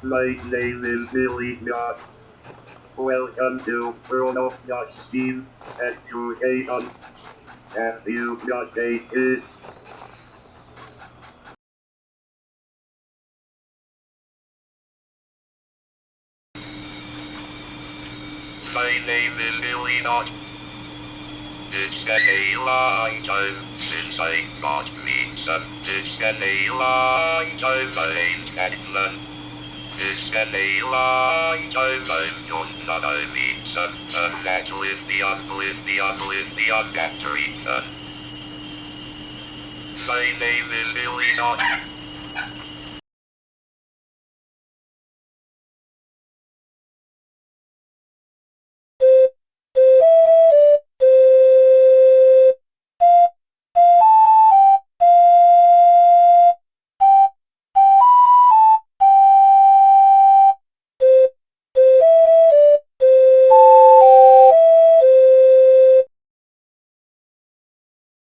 My name is BillyBot. Welcome to Chrono.Steam Education. Have you got it? My name is BillyBot. It's been a long time since I got me some. It's been a long time I ain't had none. It's been a long time I've done none. I need some. That lithium battery. My name is BillyBot.